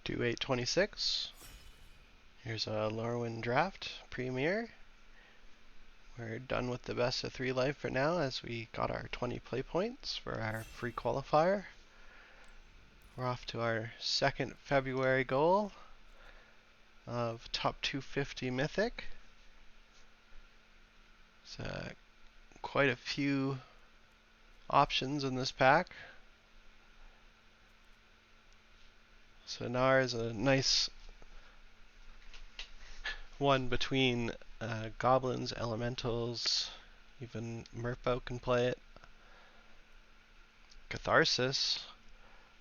Due 8/26. Here's a Lorwyn draft premier. We're done with the best of 3 live for now, as we got our 20 play points for our free qualifier. We're off to our second February goal of top 250 mythic. It's quite a few options in this pack. Sonar is a nice one between goblins, elementals, even merfolk can play it. Catharsis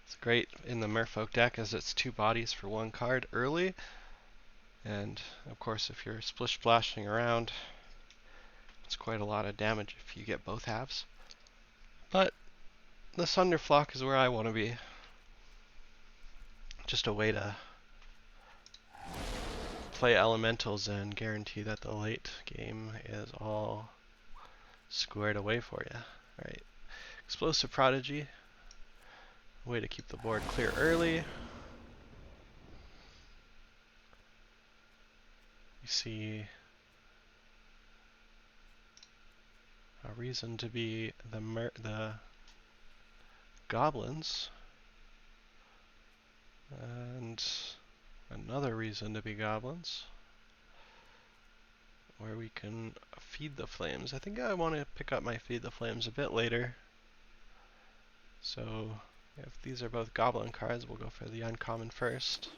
is great in the merfolk deck as it's 2 bodies for 1 card early. And of course, if you're splish splashing around, it's quite a lot of damage if you get both halves. But the Sunderflock is where I want to be. Just a way to play elementals and guarantee that the late game is all squared away for you. Alright, Explosive Prodigy, a way to keep the board clear early. You see a reason to be the goblins, and another reason to be goblins, where we can feed the flames. I think I want to pick up my feed the flames a bit later. So if these are both goblin cards, we'll go for the uncommon first.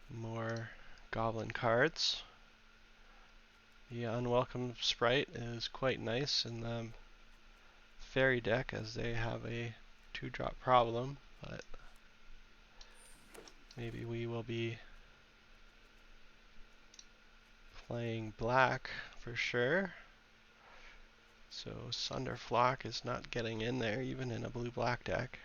More goblin cards. The Unwelcome Sprite is quite nice in the fairy deck, as they have a 2-drop problem, but maybe we will be playing black for sure. So Sunderflock is not getting in there even in a blue-black deck.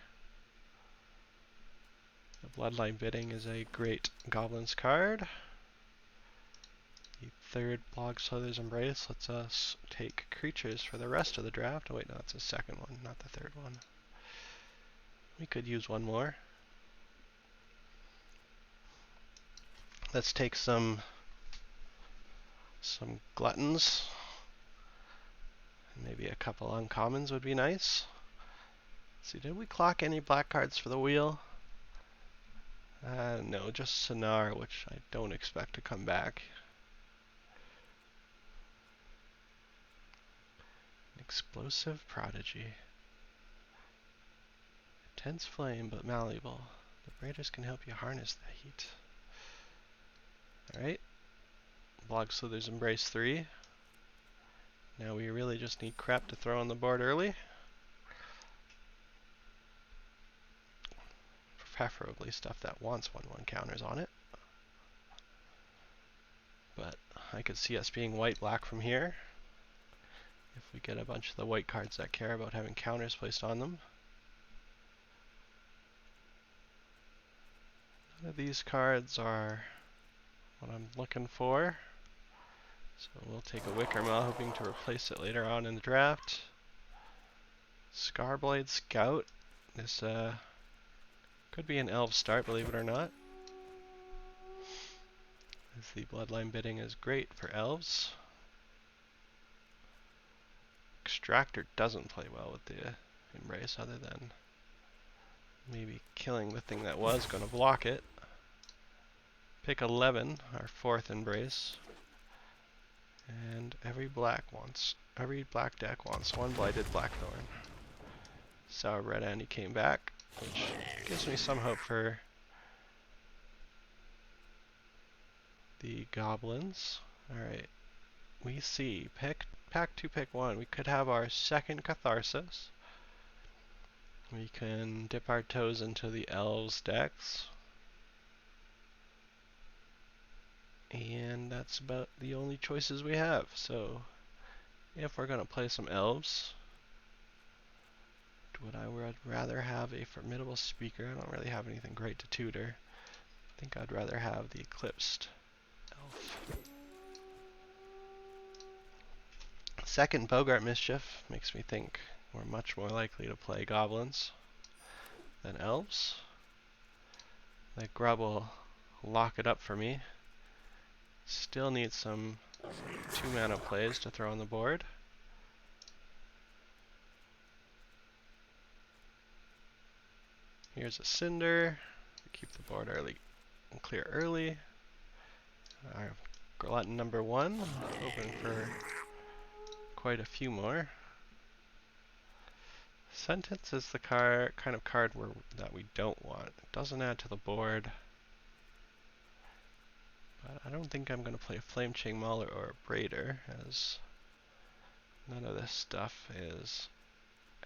The Bloodline Bidding is a great goblins card. The third Blogsother's Embrace lets us take creatures for the rest of the draft. Oh wait, no, that's the second one, not the third one. We could use one more. Let's take some gluttons. Maybe a couple uncommons would be nice. Let's see, did we clock any black cards for the wheel? No, just Sonar, which I don't expect to come back. Explosive Prodigy. Intense flame, but malleable. The Raiders can help you harness the heat. Alright. Blogsother's Embrace 3. Now we really just need crap to throw on the board early. Preferably stuff that wants 1/1 counters on it. But I could see us being white-black from here, if we get a bunch of the white cards that care about having counters placed on them. None of these cards are what I'm looking for. So we'll take a Wickermaw, hoping to replace it later on in the draft. Scarblade Scout. This could be an elf start, believe it or not. As the Bloodline Bidding is great for elves. Extractor doesn't play well with the Embrace, other than maybe killing the thing that was going to block it. Pick 11, our 4th Embrace. And every black deck wants 1 Blighted Blackthorn. Sour Red Andy came back, which gives me some hope for the goblins. Alright, we see pack 2, pick 1. We could have our second Catharsis. We can dip our toes into the elves decks. And that's about the only choices we have. So if we're going to play some elves, would I rather have a Formidable Speaker? I don't really have anything great to tutor. I think I'd rather have the Eclipsed elf. Second Bogart Mischief makes me think we're much more likely to play goblins. than elves. The grub will lock it up for me. Still need some 2-mana plays to throw on the board. Here's a Cinder. Keep the board early and clear early. Our glutton number 1, hoping for quite a few more. Sentence is the kind of card that we don't want. It doesn't add to the board. But I don't think I'm going to play a Flame Chain Mauler or a Braider, as none of this stuff is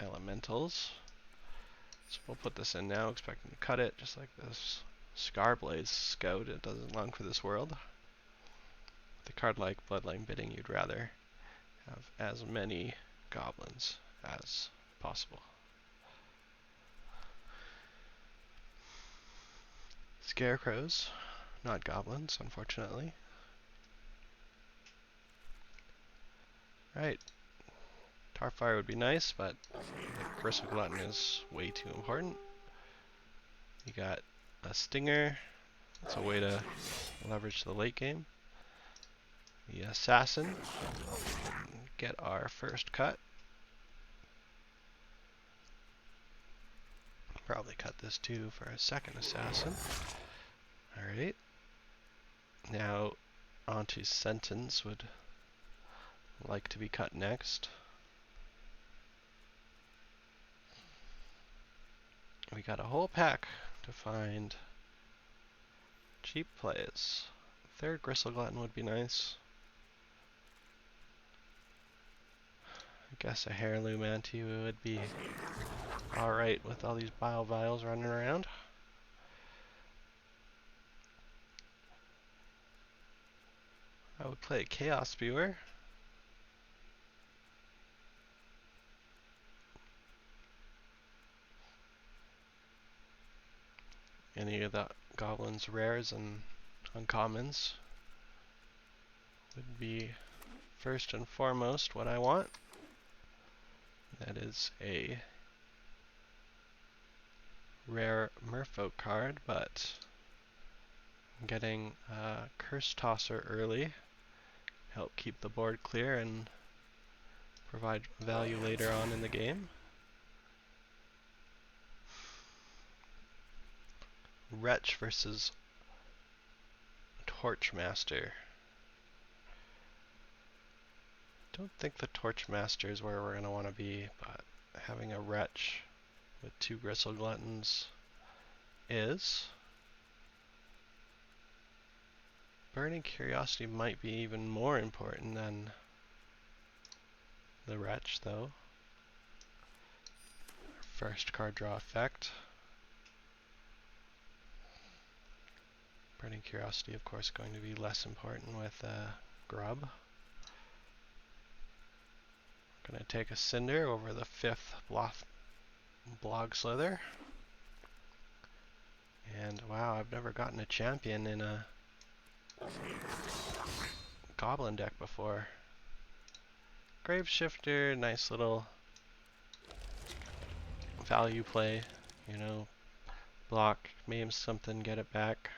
elementals. So we'll put this in now, expecting to cut it, just like this Scarblaze Scout. It doesn't belong for this world. With a card like Bloodline Bidding, you'd rather have as many goblins as possible. Scarecrows, not goblins, unfortunately. Right. Tarfire would be nice, but the Bristle Glutton is way too important. You got a Stinger. That's a way to leverage the late game. The Assassin. Get our first cut. Probably cut this too for a second Assassin. Alright. Now onto Sentence would like to be cut next. We got a whole pack to find cheap plays. Third Gristle Glutton would be nice. I guess a Heirloom Ante would be alright with all these Bile Vials running around. I would play a Chaos Spewer. Any of the goblins rares and uncommons would be first and foremost what I want. That is a rare Merfolk card, but getting a Curse Tosser early help keep the board clear and provide value later on in the game. Wretch versus Torchmaster. Don't think the Torchmaster is where we're going to want to be, but having a Wretch with 2 Gristle Gluttons is. Burning Curiosity might be even more important than the Wretch, though. First card draw effect. Burning Curiosity, of course, going to be less important with Grub. Going to take a Cinder over the 5th Blog Slither. And wow, I've never gotten a champion in a Goblin deck before. Graveshifter, nice little value play, you know, block, maim something, get it back.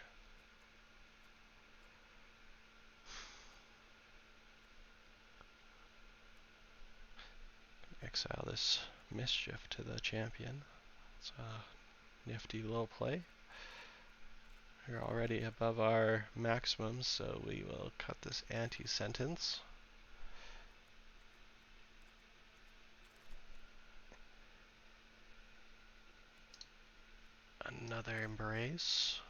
Exile this Mischief to the champion. It's a nifty little play. We're already above our maximum, so we will cut this anti-sentence. Another Embrace.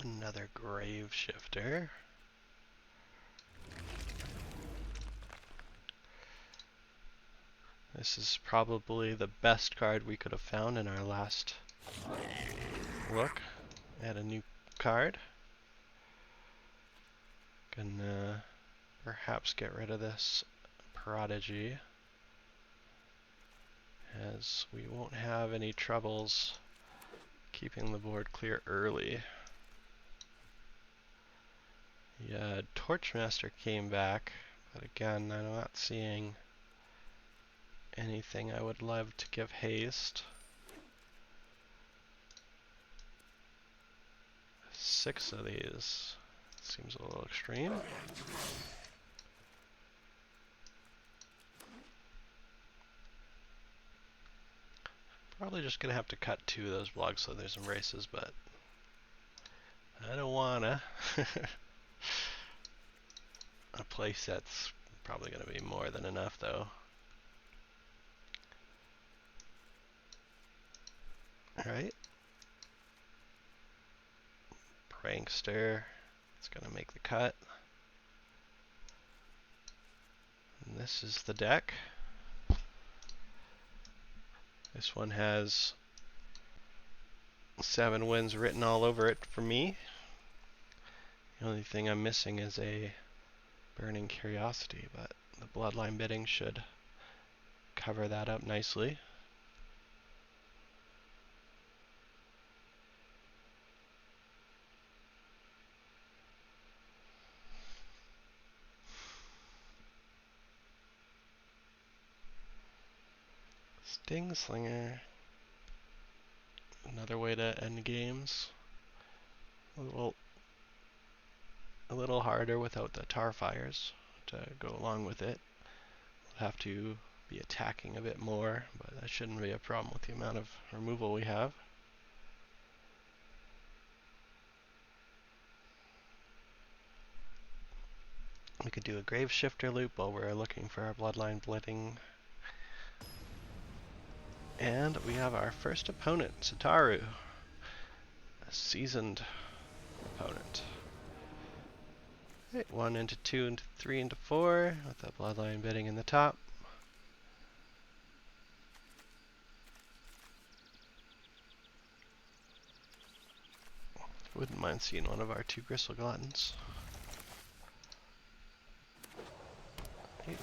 Another Graveshifter. This is probably the best card we could have found in our last look at a new card. Can perhaps get rid of this Prodigy, as we won't have any troubles keeping the board clear early. Yeah, Torchmaster came back, But again, I'm not seeing anything I would love to give haste. 6 of these seems a little extreme. Probably just gonna have to cut 2 of those blocks so there's some races, but I don't wanna. A playset's probably gonna be more than enough though. Alright. Prankster. It's gonna make the cut. And this is the deck. This one has 7 wins written all over it for me. The only thing I'm missing is a Burning Curiosity, but the Bloodline bidding should cover that up nicely. Stingslinger. Another way to end games. A little harder without the tar fires to go along with it. We'll have to be attacking a bit more, but that shouldn't be a problem with the amount of removal we have. We could do a Grave Shifter loop while we're looking for our Bloodline Blitzing. And we have our first opponent, Sataru. A seasoned opponent. Right, 1 into 2 into 3 into 4 with the Bloodline bidding in the top. Wouldn't mind seeing one of our 2 Gristle Gluttons.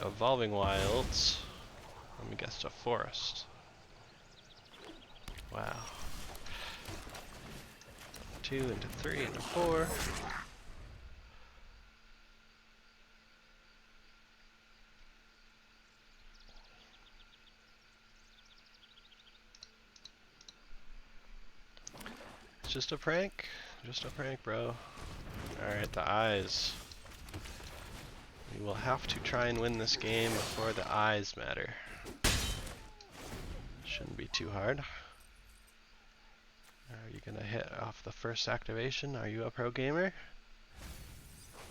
Evolving Wilds. Let me guess, a forest. Wow. 2 into 3 into 4. It's just a prank. Just a prank, bro. Alright, the eyes. We will have to try and win this game before the eyes matter. Shouldn't be too hard. Are you gonna hit off the first activation? Are you a pro gamer?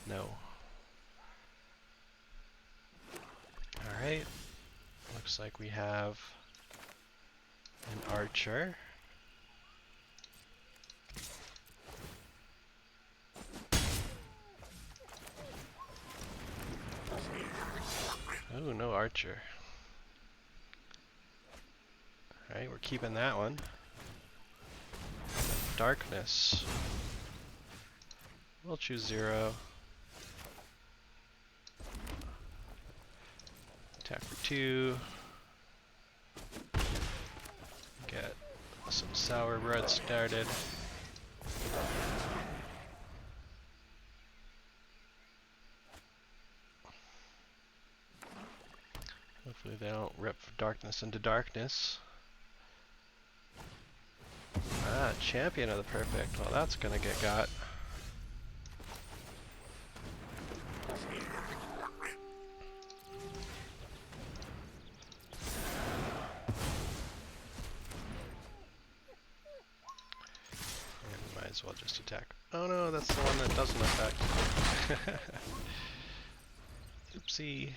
No. Alright. Looks like we have an archer. Oh, no archer. Alright, we're keeping that one. Darkness. We'll choose 0. Attack for 2. Get some sour bread started. Hopefully they don't rip darkness into darkness. Ah, champion of the perfect. Well, that's gonna get got. And might as well just attack. Oh no, that's the one that doesn't affect. Oopsie.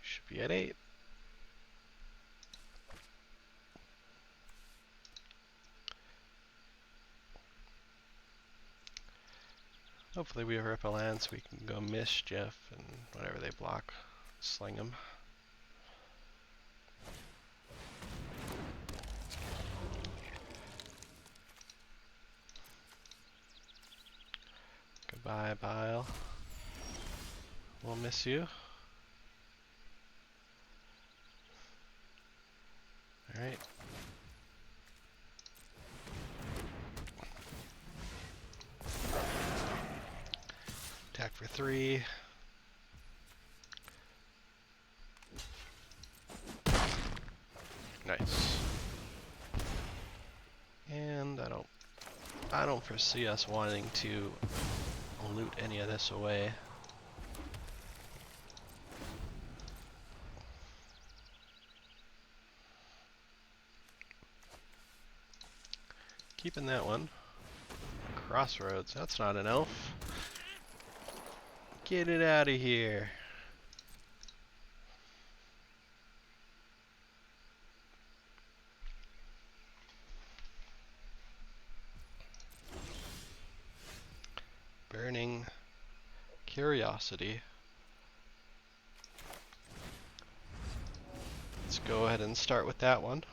Should be at 8. Hopefully we rip a land so we can go Mischief and whatever they block, sling them. Goodbye, Bile. We'll miss you. Alright. Attack for 3. Nice. And I don't foresee us wanting to loot any of this away. Keeping that one. Crossroads, that's not an elf. Get it out of here. Burning Curiosity. Let's go ahead and start with that one.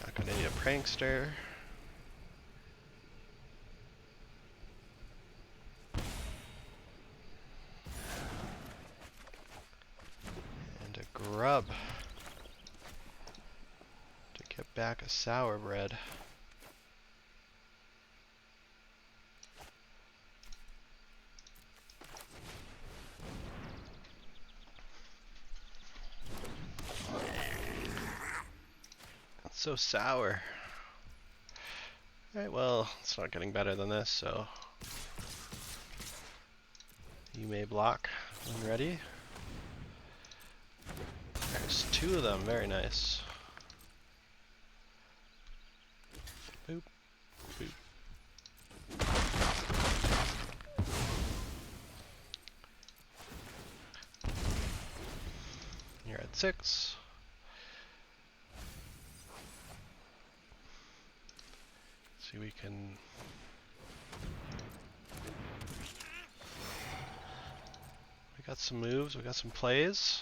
Not gonna need a prankster. And a grub to get back a sour bread. So sour. Alright, well, it's not getting better than this, so you may block when ready. There's two of them, very nice. Boop, boop. You're at 6. See, we can we got some moves, we got some plays.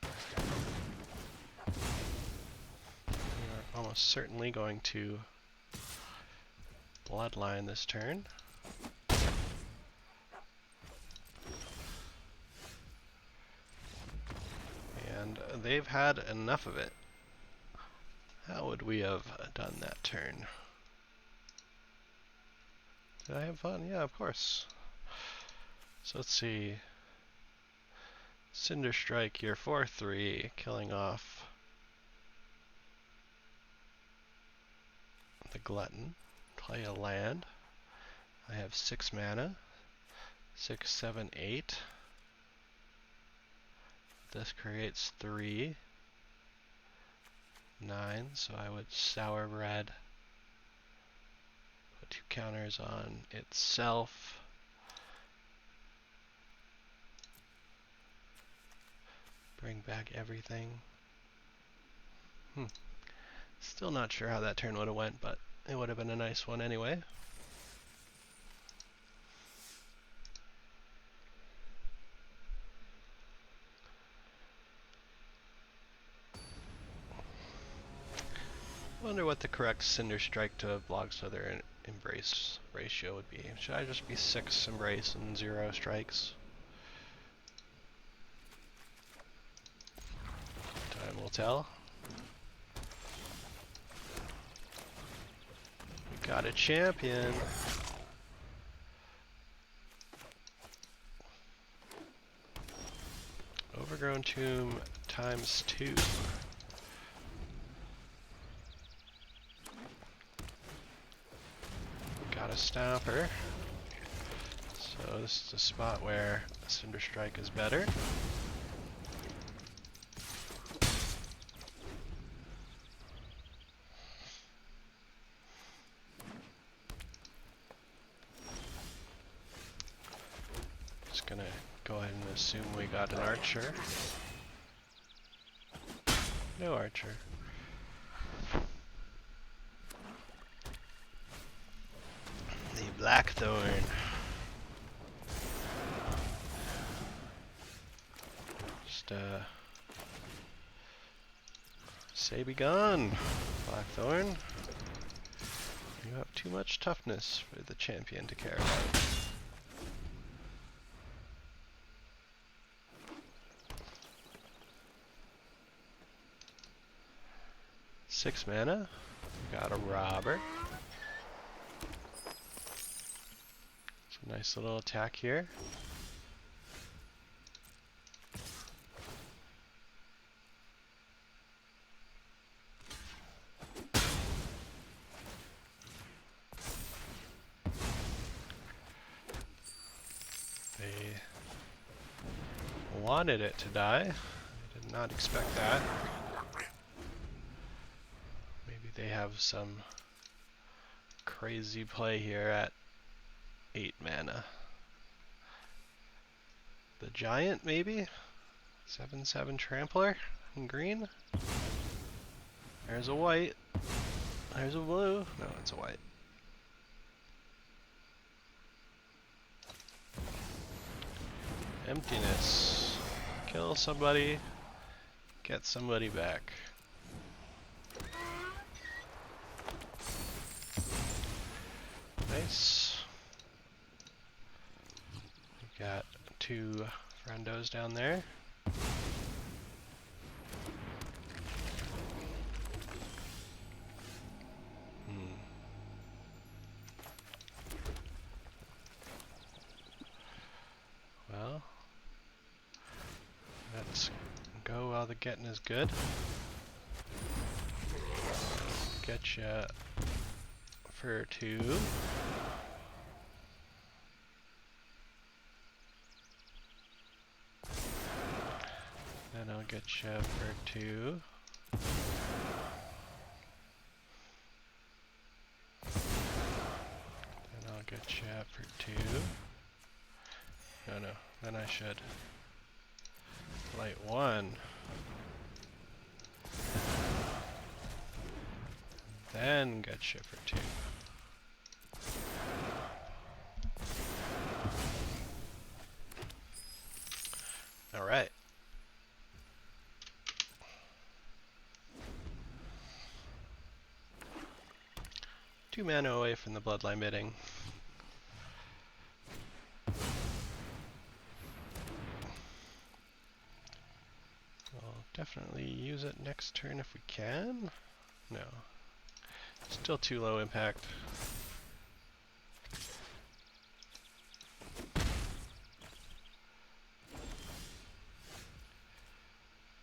We are almost certainly going to Bloodline this turn. And they've had enough of it. How would we have done that turn? Did I have fun? Yeah, of course. So let's see. Cinder Strike, you're 4/3, killing off the Glutton. Play a land. I have 6 mana. 6, 7, 8. This creates 3. 9, so I would sour bread. Put 2 counters on itself. Bring back everything. Still not sure how that turn would have went, but it would have been a nice one anyway. Wonder what the correct Cinder Strike to Blogsmother Embrace ratio would be. Should I just be 6 Embrace and 0 strikes? Time will tell. We got a champion. Overgrown Tomb ×2. Got a Stomper. So this is a spot where Cinder Strike is better. Just gonna go ahead and assume we got an Archer. No Archer. The Blackthorn. Just say be gone, Blackthorn. You have too much toughness for the champion to care about. 6 mana. Got a robber. It's a nice little attack here. They wanted it to die. I did not expect that. Maybe they have some crazy play here at 8 mana. The giant, maybe? 7/7 trampler in green. There's a white. There's a blue. No, it's a white. Emptiness. Kill somebody. Get somebody back. Nice. We got 2 friendos down there. Well, let's go while the getting is good. Get ya for 2. Then I'll get you for 2. Then I'll get you for 2. No, then I should light 1. Then get you for 2. Alright. Two mana away from the Bloodline bidding. We'll definitely use it next turn if we can. No. Still too low impact.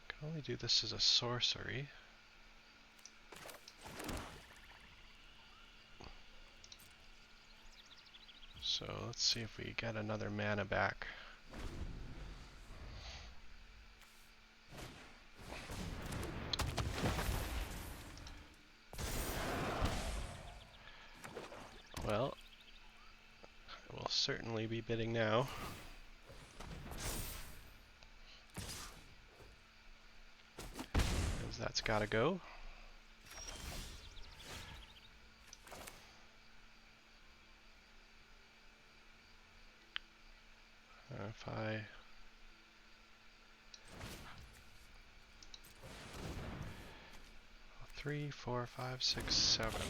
Can only do this as a sorcery. So let's see if we get another mana back. Well, I will certainly be bidding now. Because that's gotta go. If I 3, 4, 5, 6, 7.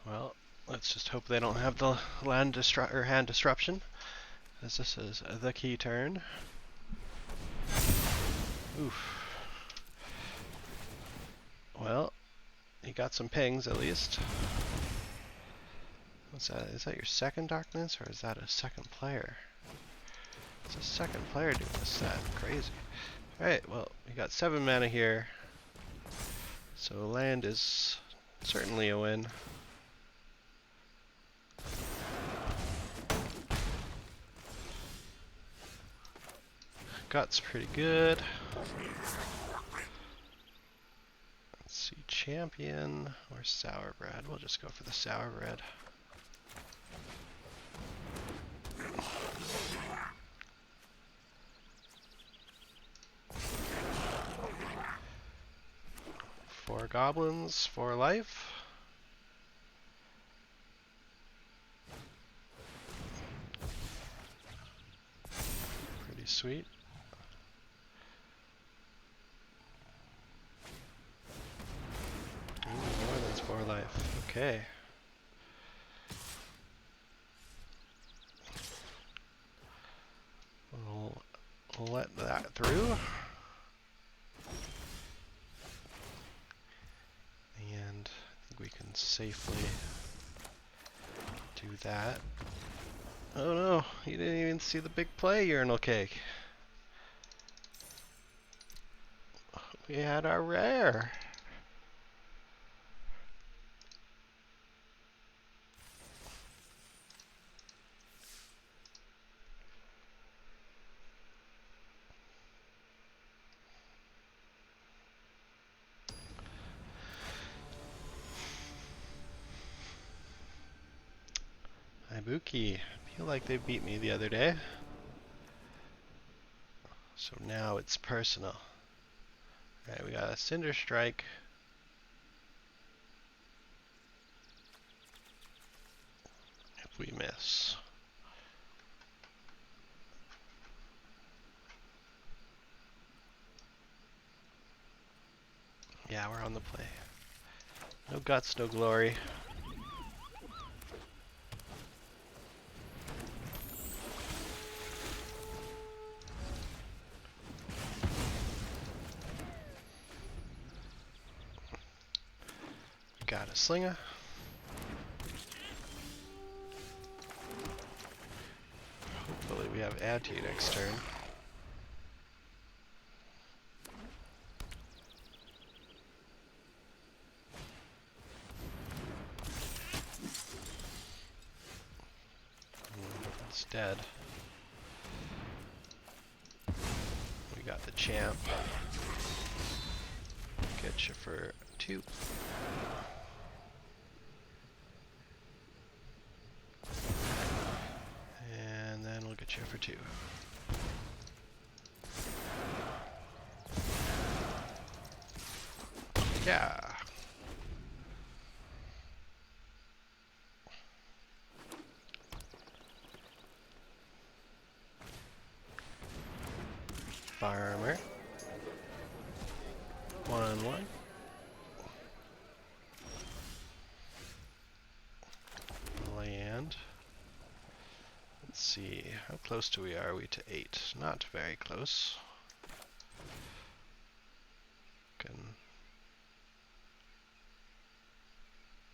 Well, let's just hope they don't have the hand disruption, as this is the key turn. Oof. Well, you got some pings at least. What's that? Is that your second darkness, or is that a second player? It's a second player doing this set. Crazy. Alright, well, we got 7 mana here. So land is certainly a win. Gut's pretty good. Let's see, champion or sour bread. We'll just go for the sour bread. Four goblins, 4 life. Pretty sweet. Okay. We'll let that through. And I think we can safely do that. Oh no, you didn't even see the big play, Urinal Cake. We had our rare. Ibuki. I feel like they beat me the other day. So now it's personal. Alright, we got a Cinder Strike. If we miss. Yeah, we're on the play. No guts, no glory. Got a Slinger. Hopefully we have Ante next turn. It's dead. We got the champ. Get you for 2. And then we'll get you for 2. Yeah. Farmer. 1/1. Land. Let's see, how close are we to 8? Not very close. Can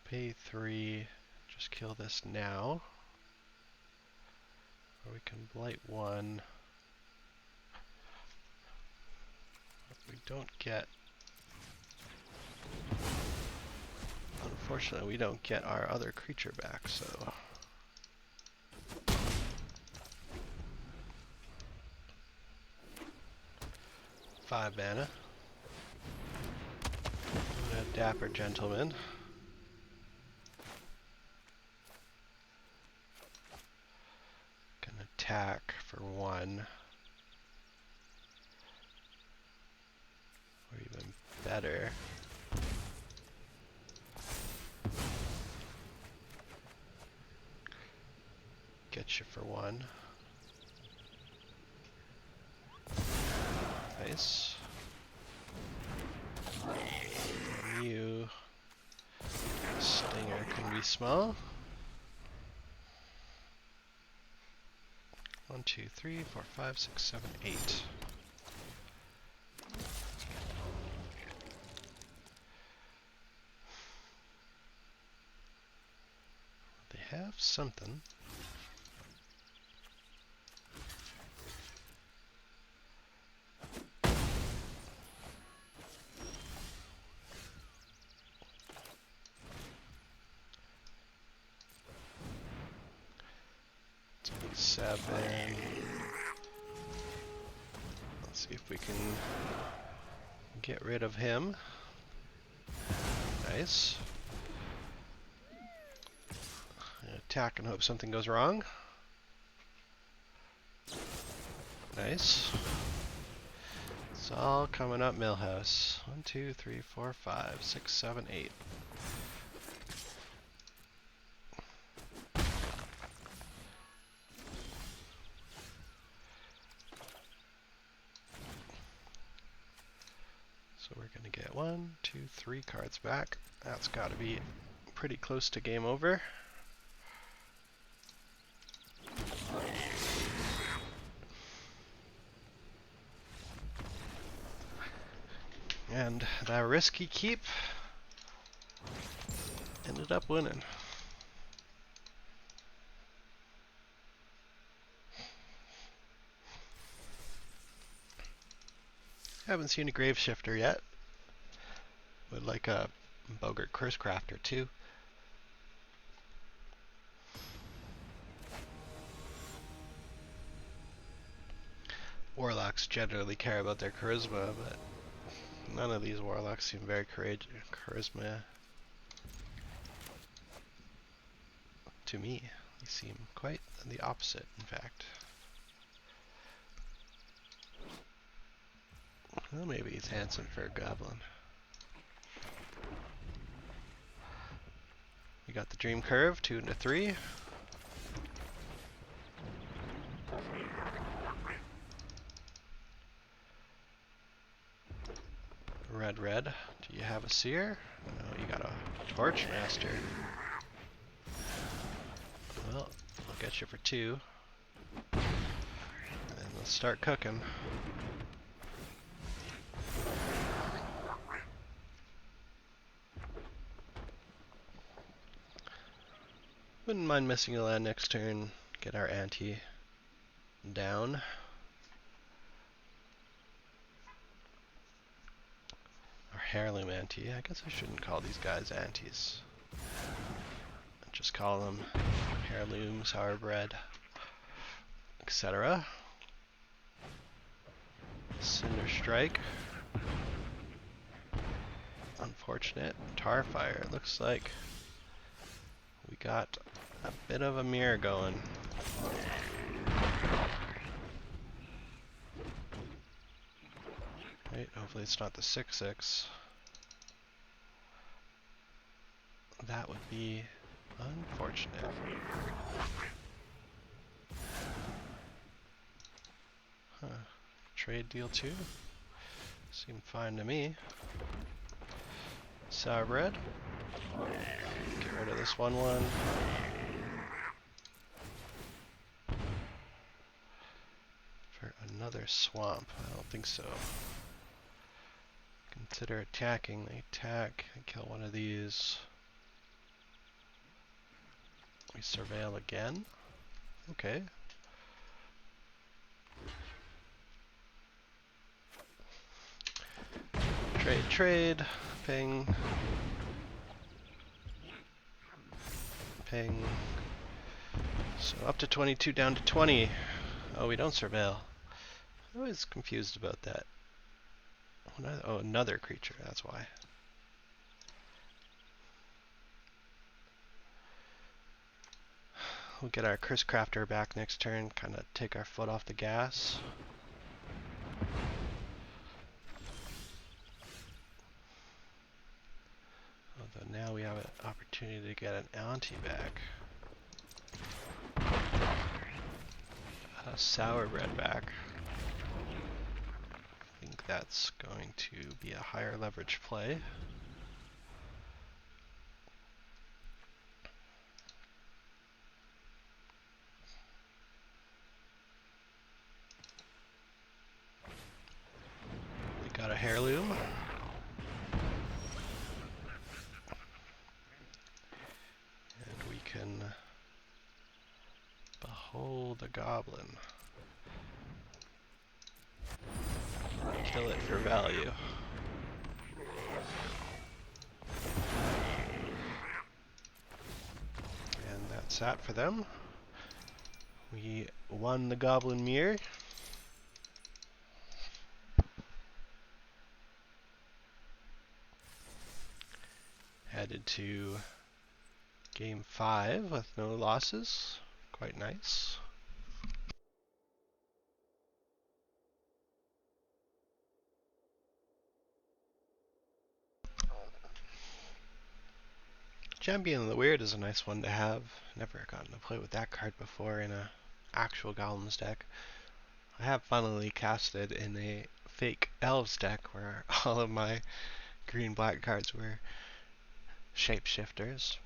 pay 3, just kill this now. Or we can blight 1. We don't get... Unfortunately, we don't get our other creature back, so... 5 mana. A dapper gentleman. Can attack for 1. Or even better. Get you for 1. Nice. You Stinger can be small. 1, 2, 3, 4, 5, 6, 7, 8. They have something. It's 7. Let's see if we can get rid of him. Nice. Attack and hope something goes wrong. Nice. It's all coming up Millhouse. 1, 2, 3, 4, 5, 6, 7, 8. So we're gonna get 1, 2, 3 cards back. That's gotta be pretty close to game over. And that risky keep ended up winning. Haven't seen a Grave Shifter yet. Would like a Bogart Curse Crafter too. Warlocks generally care about their charisma, but none of these warlocks seem very charisma to me. They seem quite the opposite, in fact. Well, maybe he's handsome for a goblin. We got the Dream Curve, 2 into 3. Red. Do you have a Seer? No, you got a Torchmaster. Well, I'll get you for 2. And let's start cooking. Wouldn't mind missing a land next turn. Get our ante down. Our heirloom ante. I guess I shouldn't call these guys antes. Just call them heirloom, sourbread, etc. Cinder Strike. Unfortunate. Tarfire. It looks like we got a bit of a mirror going. Right, hopefully it's not the 6/6. That would be unfortunate. Huh. Trade deal 2? Seemed fine to me. Sourbread. Get rid of this 1/1. For another swamp. I don't think so. Consider attacking. They attack. I kill one of these. We surveil again. Okay. Trade. Ping. Ping. So up to 22, down to 20. Oh, we don't surveil. I was confused about that. Oh, another creature, that's why. We'll get our Curse Crafter back next turn, kind of take our foot off the gas. Although now we have an opportunity to get an ante back. A Sourbread back. I think that's going to be a higher leverage play. We got a heirloom. And we can behold the goblin. Kill it for value. And that's that for them. We won the Goblin Mirror. Headed to game 5 with no losses. Quite nice. Champion of the Weird is a nice one to have. Never gotten to play with that card before in a actual Golems deck. I have finally cast it in a fake Elves deck where all of my green-black cards were shapeshifters.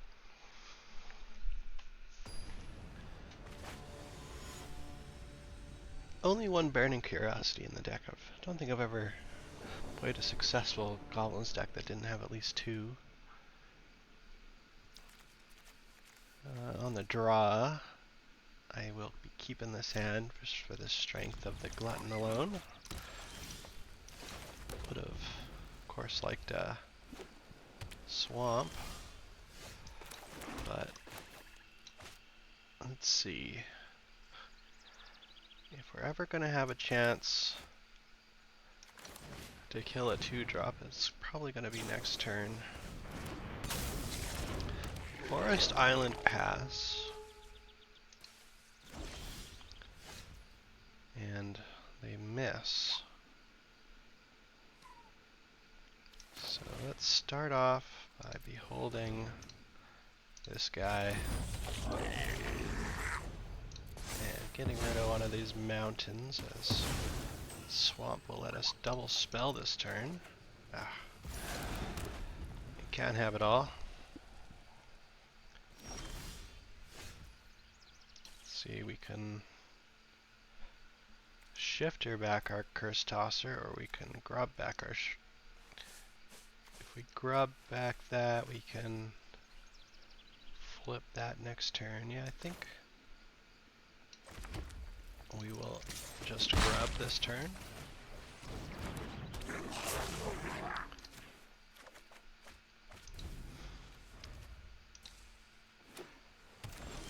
Only one Burning Curiosity in the deck. I don't think I've ever played a successful Goblins deck that didn't have at least two. On the draw, I will be keeping this hand just for the strength of the Glutton alone. Would have, of course, liked a Swamp, but let's see. If we're ever going to have a chance to kill a 2-drop, it's probably going to be next turn. Forest Island pass. And they miss. So let's start off by beholding this guy and getting rid of one of these mountains, as Swamp will let us double spell this turn. Can't have it all. Let's see, we can shifter back our Curse Tosser, or we can grub back our... If we grub back that, we can flip that next turn. Yeah, I think we will just grub this turn.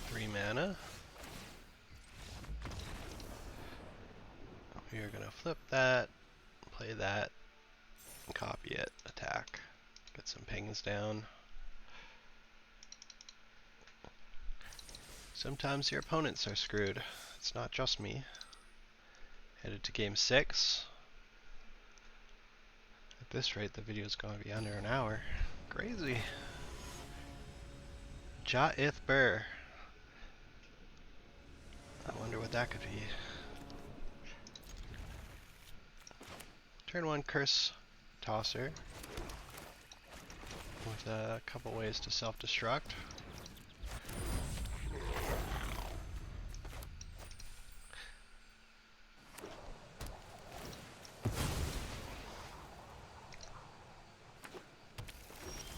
Three mana. We are going to flip that, play that, copy it, attack, get some pings down. Sometimes your opponents are screwed. It's not just me. Headed to game 6. At this rate, the video is going to be under an hour. Crazy. Ja'ith Burr. I wonder what that could be. Turn 1 Curse Tosser with a couple ways to self-destruct.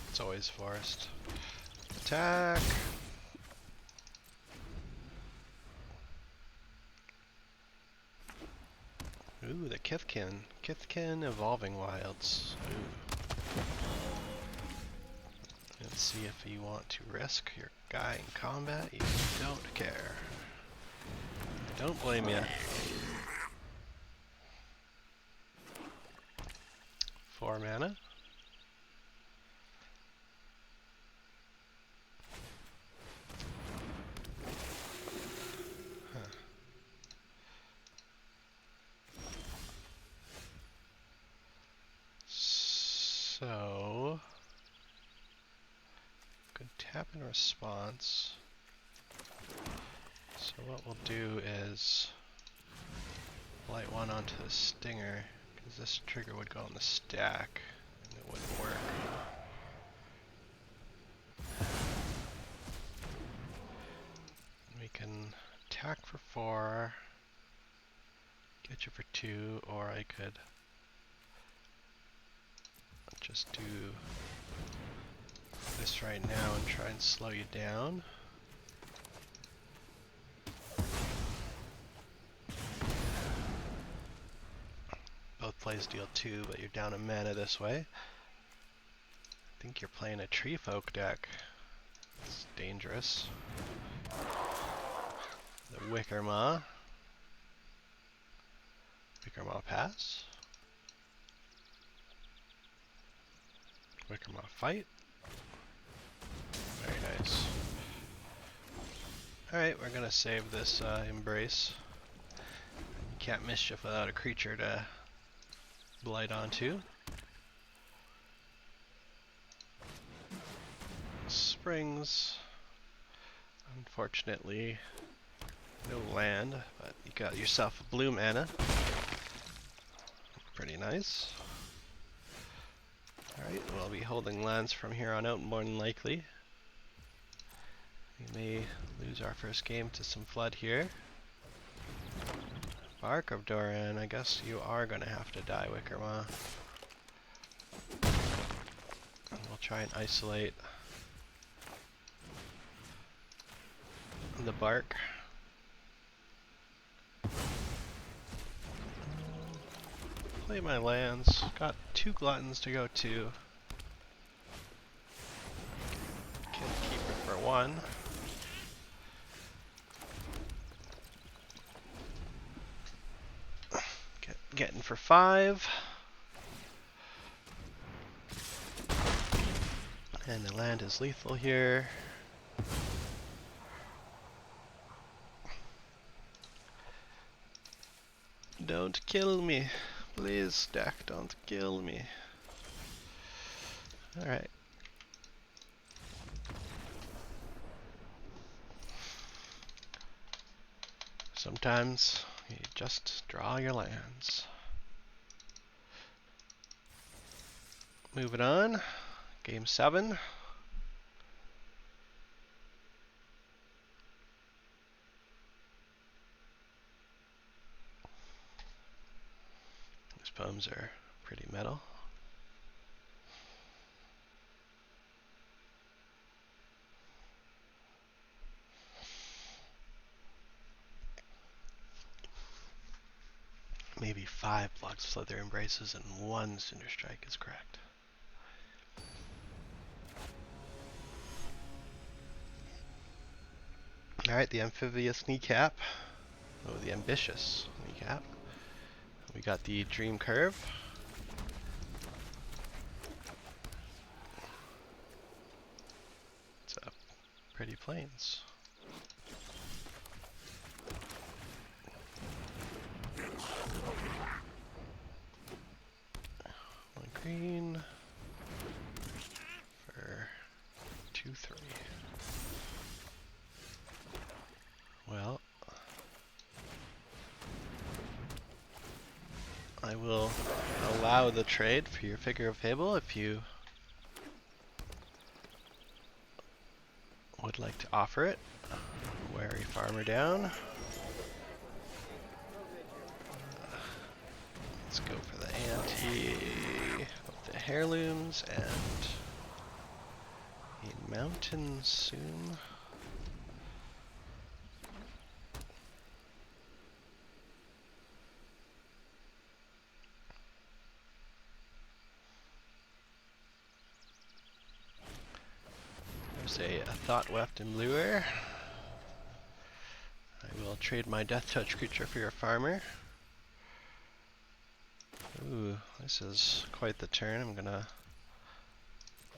It's always forest. Attack! Ooh, the Kithkin. Kithkin Evolving Wilds. Ooh. Let's see if you want to risk your guy in combat. You don't care. I don't blame you. 4 mana. So, could tap in response. So what we'll do is light one onto the stinger, because this trigger would go on the stack, and it wouldn't work. We can attack for 4, get you for 2, or I could just do this right now and try and slow you down. Both plays deal 2, but you're down a mana this way. I think you're playing a Tree Folk deck. It's dangerous. The Wickermaw. Wickermaw pass. Wickermaw fight. Very nice. Alright, we're gonna save this Embrace. You can't mischief without a creature to blight onto. Springs. Unfortunately, no land, but you got yourself a blue mana. Pretty nice. Alright, we'll be holding lands from here on out more than likely. We may lose our first game to some flood here. Bark of Doran, I guess you are gonna have to die, Wickerma. And we'll try and isolate the bark. Play my lands. Got 2 gluttons to go to. Can keep it for 1. Getting for 5. And the land is lethal here. Don't kill me. Please, deck, don't kill me. Alright. Sometimes you just draw your lands. Moving on. Game 7. These poems are pretty metal. Maybe 5 Blood Slither Embraces and 1 Cinder Strike is correct. Alright, the Amphibious Kneecap. Oh, the Ambitious Kneecap. We got the Dream Curve. It's a pretty plains. One green for 2/3. Well, I will allow the trade for your Figure of Fable if you would like to offer it. Wary Farmer down. Let's go for the ante of the heirlooms and a mountain soon. There's a Thought Weft and Lure. I will trade my Death Touch creature for your farmer. Ooh, this is quite the turn. I'm gonna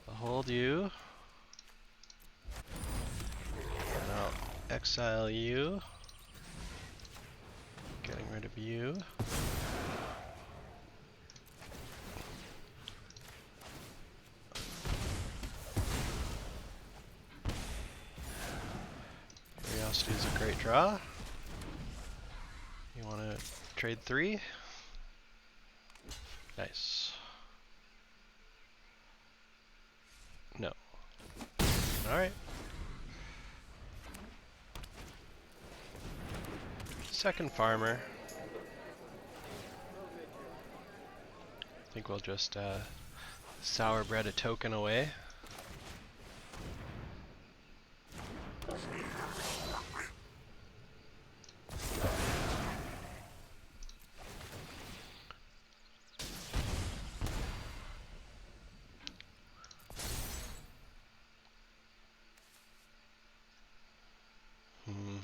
behold you. And I'll exile you. Getting rid of you. Curiosity is a great draw. You want to trade 3? Nice. No. Alright. Second farmer. I think we'll just sour bread a token away.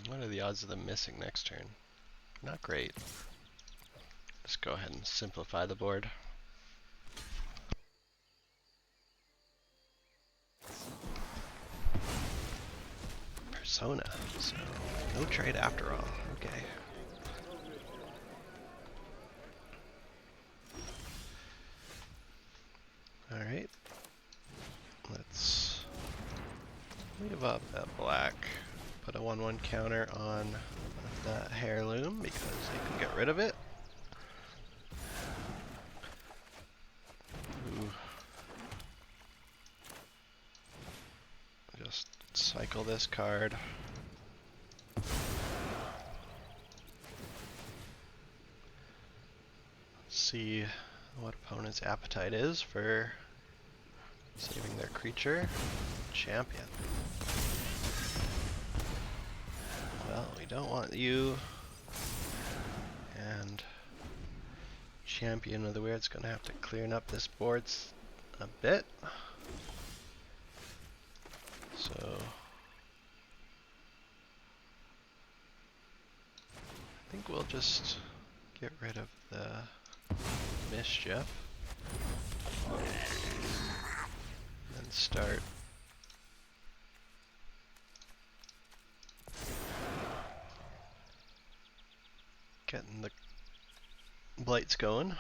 What are the odds of them missing next turn? Not great. Just go ahead and simplify the board. Persona, so no trade after all. Okay. Alright. Let's leave up that black. Put a 1/1 counter on that heirloom because they can get rid of it. Ooh. Just cycle this card. see what opponent's appetite is for saving their creature. Champion. Well, we don't want you. And Champion of the Weird's gonna have to clean up this board a bit. So I think we'll just get rid of the Mischief and start getting the blights going.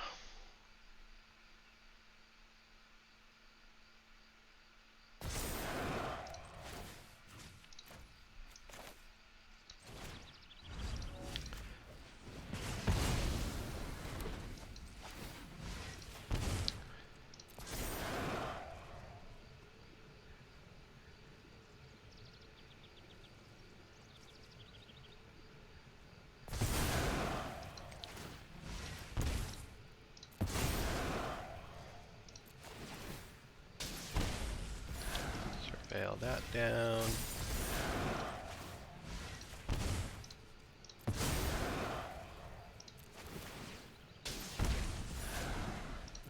Surveil that down.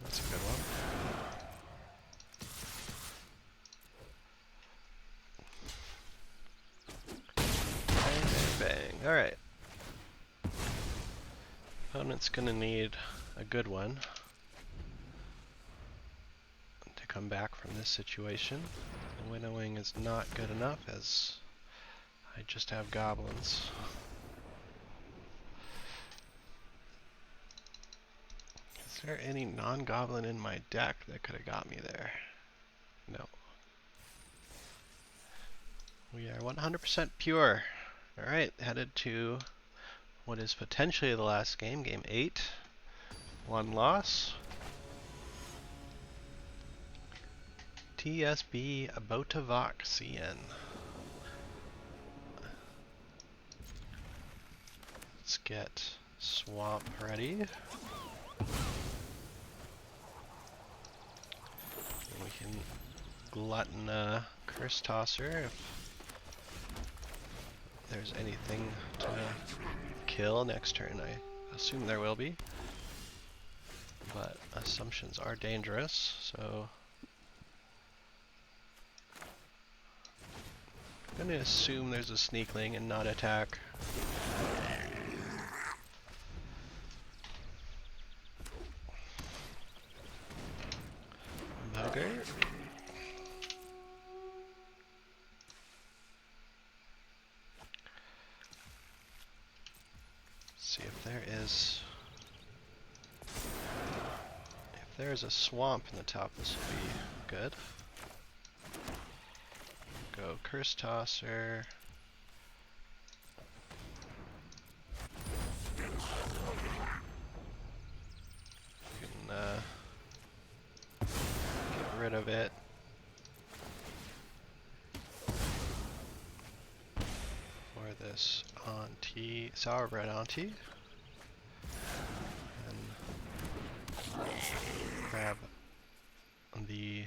That's a good one. Bang, bang, bang. Alright. Opponent's gonna need a good one to come back from this situation. The winnowing is not good enough as I just have goblins. Is there any non-goblin in my deck that could have got me there? No. We are 100% pure. Alright, headed to what is potentially the last game, game 8. 1 loss. TSB Abotavok CN. Let's get Swamp ready. We can glutton Curse Tosser if there's anything to kill next turn. I assume there will be, but assumptions are dangerous, so I'm gonna assume there's a Sneakling and not attack. Bugger. See if there's a swamp in the top, this will be good. Go Curse Tosser. You can get rid of it. For this auntie, Sourbread auntie. And grab the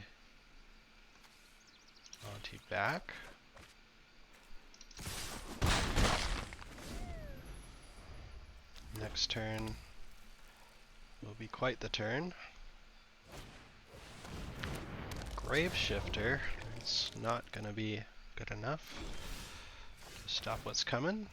auntie back. Next turn will be quite the turn. Grave Shifter is not going to be good enough to stop what's coming.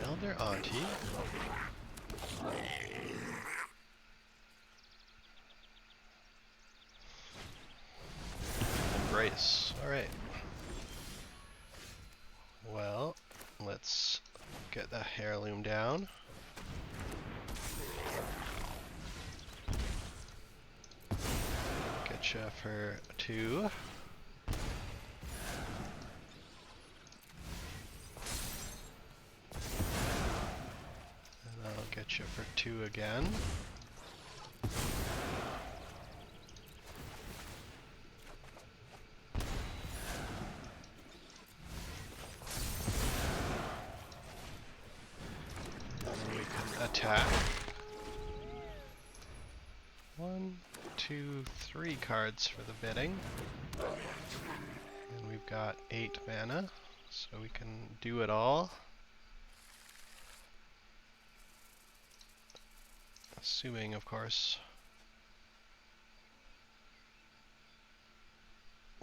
Elder Auntie. Embrace. Alright. let's get the heirloom down. Getcha for 2. And I'll getcha for 2 again. Attack. 1, 2, 3 cards for the bidding. And we've got 8 mana, so we can do it all. Assuming, of course,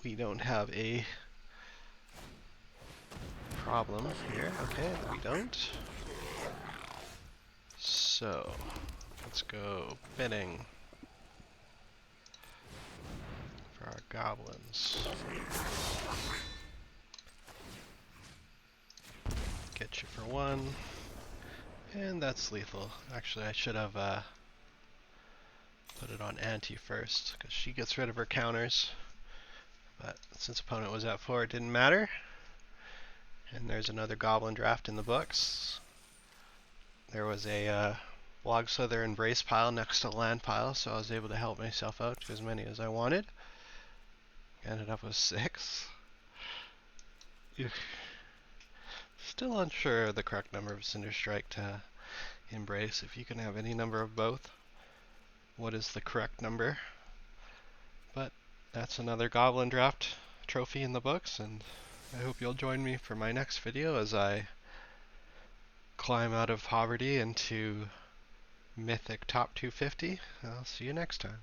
we don't have a problem here. Okay, we don't. So, let's go bidding for our goblins. Get you for 1. And that's lethal. Actually, I should have put it on Anti first, because she gets rid of her counters. But since opponent was at 4, it didn't matter. And there's another goblin draft in the books. There was a Log Slither Embrace pile next to land pile, so I was able to help myself out to as many as I wanted. Ended up with 6. Still unsure of the correct number of Cinder Strike to Embrace. If you can have any number of both, what is the correct number? But that's another Goblin Draft trophy in the books, and I hope you'll join me for my next video as I climb out of poverty into Mythic Top 250. I'll see you next time.